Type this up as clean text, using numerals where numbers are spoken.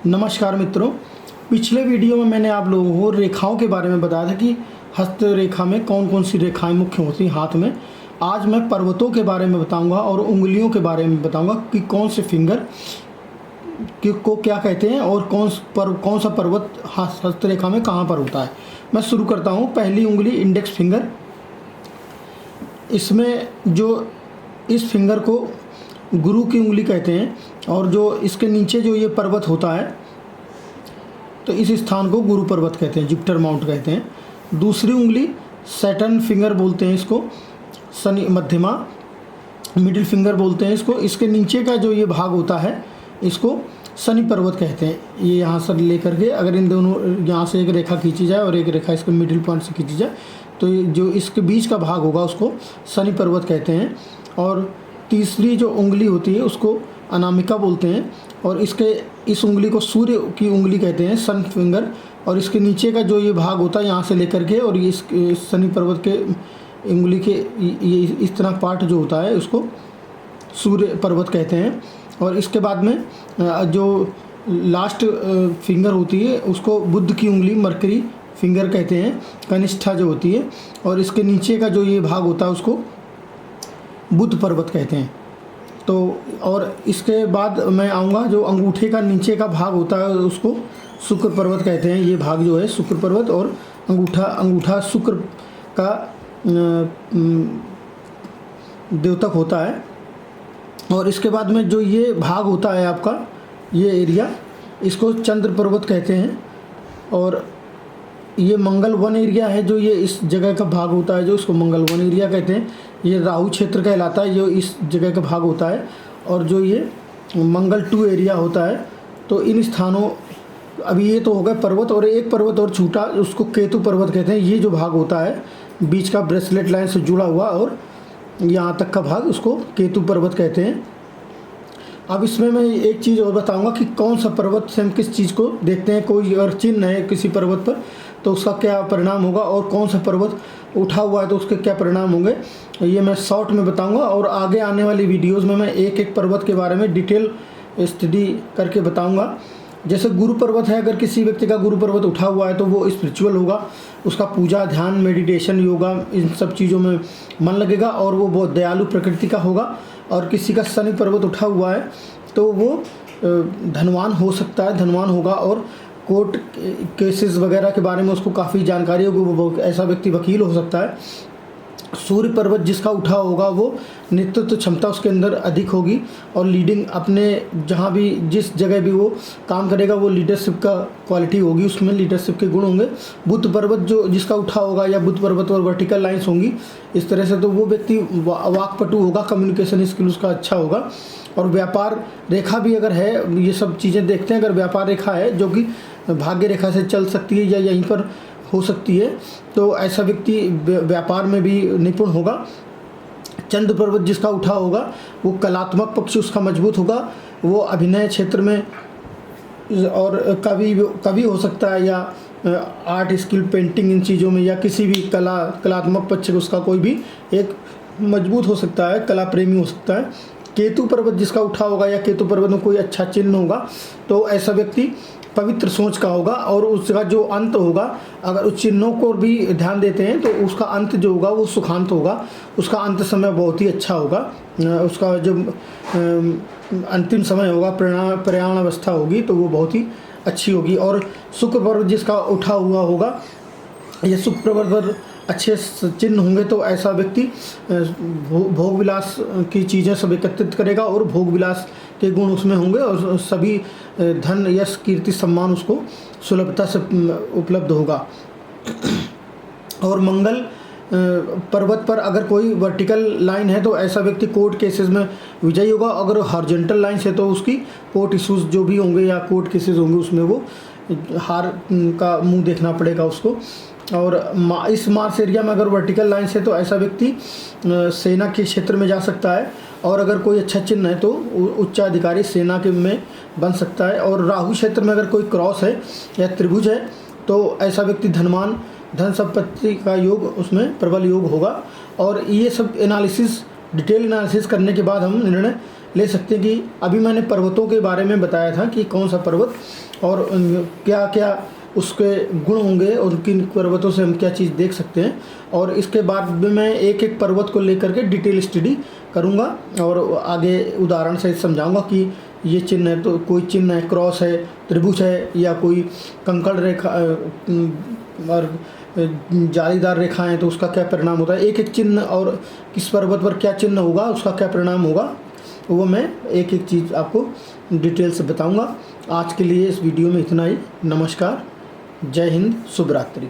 नमस्कार मित्रों, पिछले वीडियो में मैंने आप लोगों को रेखाओं के बारे में बताया था कि हस्त रेखा में कौन कौन सी रेखाएं मुख्य होती हैं हाथ में। आज मैं पर्वतों के बारे में बताऊंगा और उंगलियों के बारे में बताऊंगा कि कौन से फिंगर को क्या कहते हैं और कौन सा पर्वत हस्त रेखा में कहाँ पर होता है। मैं शुरू करता हूँ। पहली उंगली इंडेक्स फिंगर। इसमें जो इस फिंगर को गुरु की उंगली कहते हैं और जो इसके नीचे जो ये पर्वत होता है तो इस स्थान को गुरु पर्वत कहते हैं, जुपिटर माउंट कहते हैं। दूसरी उंगली सैटर्न फिंगर बोलते हैं इसको, शनि मध्यमा मिडिल फिंगर बोलते हैं इसको। इसके नीचे का जो ये भाग होता है इसको शनि पर्वत कहते हैं। ये यहाँ से लेकर के अगर इन दोनों यहाँ से एक रेखा खींची जाए और एक रेखा इसके मिडिल पॉइंट से खींची जाए तो जो इसके बीच का भाग होगा उसको शनि पर्वत कहते हैं। और तीसरी जो उंगली होती है उसको अनामिका बोलते हैं और इस उंगली को सूर्य की उंगली कहते हैं, सन फिंगर। और इसके नीचे का जो ये भाग होता है यहाँ से लेकर के और ये इस शनि पर्वत के उंगली के ये इस तरह पार्ट जो होता है उसको सूर्य पर्वत कहते हैं। और इसके बाद में जो लास्ट फिंगर होती है उसको बुध की उंगली मरकरी फिंगर कहते हैं, कनिष्ठा जो होती है। और इसके नीचे का जो ये भाग होता है उसको बुध पर्वत कहते हैं। तो और इसके बाद मैं आऊँगा जो अंगूठे का नीचे का भाग होता है उसको शुक्र पर्वत कहते हैं। ये भाग जो है शुक्र पर्वत और अंगूठा शुक्र का द्योतक होता है। और इसके बाद में जो ये भाग होता है आपका ये एरिया इसको चंद्र पर्वत कहते हैं। और ये मंगल वन एरिया है जो ये इस जगह का भाग होता है जो इसको मंगल वन एरिया कहते हैं। ये राहु क्षेत्र कहलाता है जो इस जगह का भाग होता है। और जो ये मंगल टू एरिया होता है तो इन स्थानों अभी ये तो हो गए पर्वत। और एक पर्वत और छूटा उसको केतु पर्वत कहते हैं। ये जो भाग होता है बीच का ब्रेसलेट लाइन से जुड़ा हुआ और यहाँ तक का भाग उसको केतु पर्वत कहते हैं। अब इसमें मैं एक चीज़ और बताऊंगा कि कौन सा पर्वत से हम किस चीज़ को देखते हैं। कोई अगर चिन्ह है किसी पर्वत पर तो उसका क्या परिणाम होगा और कौन सा पर्वत उठा हुआ है तो उसके क्या परिणाम होंगे, ये मैं शॉर्ट में बताऊंगा। और आगे आने वाली वीडियोज़ में मैं एक एक पर्वत के बारे में डिटेल स्टडी करके बताऊँगा। जैसे गुरु पर्वत है, अगर किसी व्यक्ति का गुरु पर्वत उठा हुआ है तो वो स्पिरिचुअल होगा, उसका पूजा ध्यान मेडिटेशन योगा इन सब चीज़ों में मन लगेगा और वो बहुत दयालु प्रकृति का होगा। और किसी का शनि पर्वत उठा हुआ है तो वो धनवान हो सकता है, धनवान होगा और कोर्ट केसेस वगैरह के बारे में उसको काफ़ी जानकारी होगी, वो ऐसा व्यक्ति वकील हो सकता है। सूर्य पर्वत जिसका उठा होगा वो नेतृत्व क्षमता उसके अंदर अधिक होगी और लीडिंग अपने जहाँ भी जिस जगह भी वो काम करेगा वो लीडरशिप का क्वालिटी होगी, उसमें लीडरशिप के गुण होंगे। बुध पर्वत जो जिसका उठा होगा या बुध पर्वत और वर्टिकल लाइंस होंगी इस तरह से तो वो व्यक्ति वाकपटु होगा, कम्युनिकेशन स्किल उसका अच्छा होगा। और व्यापार रेखा भी अगर है, ये सब चीज़ें देखते हैं, अगर व्यापार रेखा है जो कि भाग्य रेखा से चल सकती है या यहीं पर हो सकती है तो ऐसा व्यक्ति व्यापार में भी निपुण होगा। चंद्र पर्वत जिसका उठा होगा वो कलात्मक पक्ष उसका मजबूत होगा, वो अभिनय क्षेत्र में और कवि हो सकता है या आर्ट स्किल पेंटिंग इन चीज़ों में या किसी भी कलात्मक पक्ष उसका कोई भी एक मजबूत हो सकता है, कला प्रेमी हो सकता है। केतु पर्वत जिसका उठा होगा या केतु पर्वत में कोई अच्छा चिन्ह होगा तो ऐसा व्यक्ति पवित्र सोच का होगा और उसका जो अंत होगा अगर उस चिन्हों को भी ध्यान देते हैं तो उसका अंत जो होगा वो सुखांत होगा, उसका अंत समय बहुत ही अच्छा होगा, उसका जो अंतिम समय होगा प्रयाण अवस्था होगी तो वो बहुत ही अच्छी होगी। और शुक्र पर्वत जिसका उठा हुआ होगा या शुक्र पर्वत पर अच्छे चिन्ह होंगे तो ऐसा व्यक्ति भोग विलास की चीज़ें सब एकत्रित करेगा और भोग विलास के गुण उसमें होंगे और सभी धन यश कीर्ति सम्मान उसको सुलभता से उपलब्ध होगा। और मंगल पर्वत पर अगर कोई वर्टिकल लाइन है तो ऐसा व्यक्ति कोर्ट केसेस में विजयी होगा। अगर हॉरिजॉन्टल लाइन है तो उसकी कोर्ट इशूज़ जो भी होंगे या कोर्ट केसेस होंगे उसमें वो हार का मुंह देखना पड़ेगा उसको। और इस मार्स एरिया में अगर वर्टिकल लाइन है तो ऐसा व्यक्ति सेना के क्षेत्र में जा सकता है और अगर कोई अच्छा चिन्ह है तो उच्चाधिकारी सेना के में बन सकता है। और राहु क्षेत्र में अगर कोई क्रॉस है या त्रिभुज है तो ऐसा व्यक्ति धनवान धन संपत्ति का योग उसमें प्रबल योग होगा। और ये सब एनालिसिस डिटेल एनालिसिस करने के बाद हम निर्णय ले सकते हैं कि अभी मैंने पर्वतों के बारे में बताया था कि कौन सा पर्वत और क्या क्या उसके गुण होंगे और किन पर्वतों से हम क्या चीज़ देख सकते हैं। और इसके बाद में मैं एक एक पर्वत को लेकर के डिटेल स्टडी करूँगा और आगे उदाहरण से समझाऊँगा कि ये चिन्ह है तो कोई चिन्ह है, क्रॉस है, त्रिभुज है, या कोई कंकड़ रेखा और जालीदार रेखाएं तो उसका क्या परिणाम होता है। एक एक चिन्ह और किस पर्वत पर क्या चिन्ह होगा उसका क्या परिणाम होगा वो मैं एक एक चीज़ आपको डिटेल से बताऊंगा। आज के लिए इस वीडियो में इतना ही। नमस्कार, जय हिंद, शुभ रात्रि।